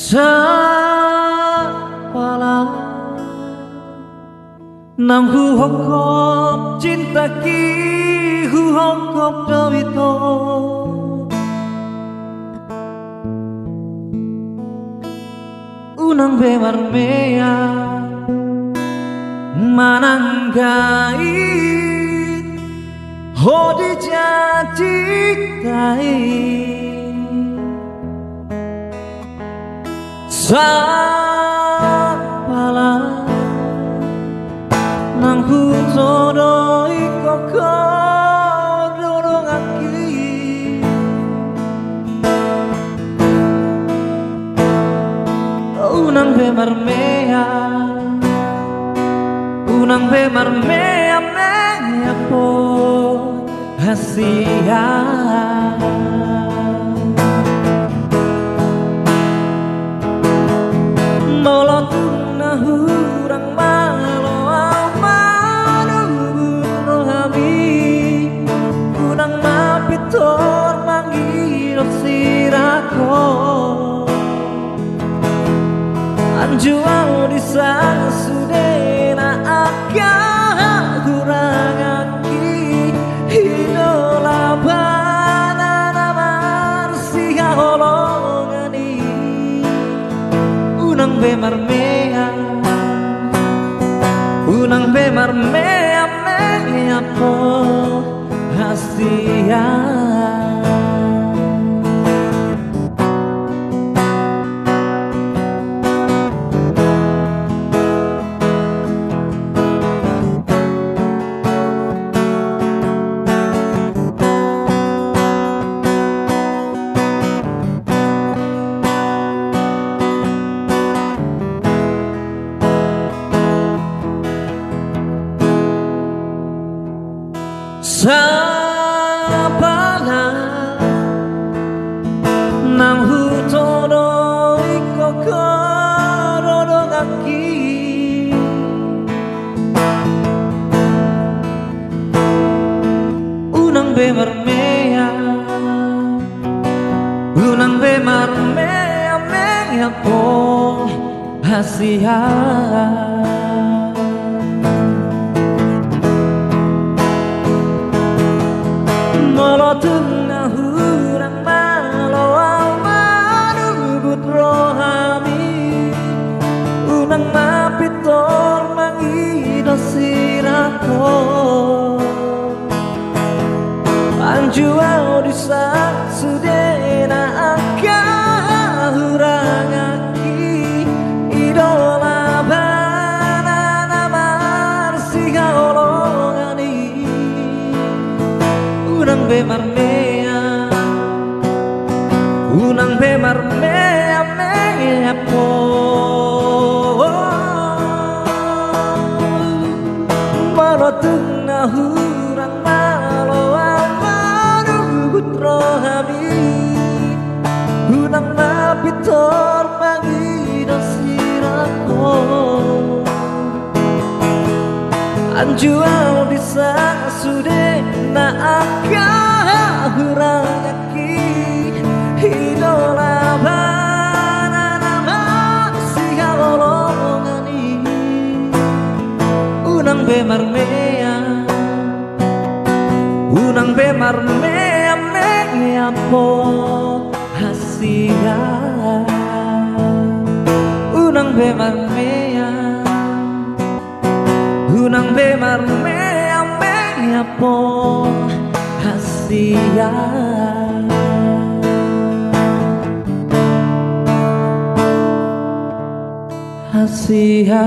Sapalah nang hu hokop cinta ki hu hokop dawito unang bemar mea mananggait hodi jadi tai sapalah nang hutodoi koko dorong aki unang bemar mea mea po hasia molot na hurang malo unang mapitor mangirot sirako anjual di sana sudena akah kurang aki hidola banana marsia holongani unang bemar mea mea po hasia sapalah nang hutodoi koko dorong aki unang bemar mea mea po hasia molotun na hurang malo manugut rohami unang mapitor mangido sirako anjual di saat sudena akah hurang aki idola banana marsia holongani unang bemar mea mea po malotun na hurang malo manugut rohami unang mapitor mangido sirako anjual di sana sudena akah hurang aki hidola banana marsia holongani unang bemar mea mea po hasia unang bemar mea mea po hasia hasia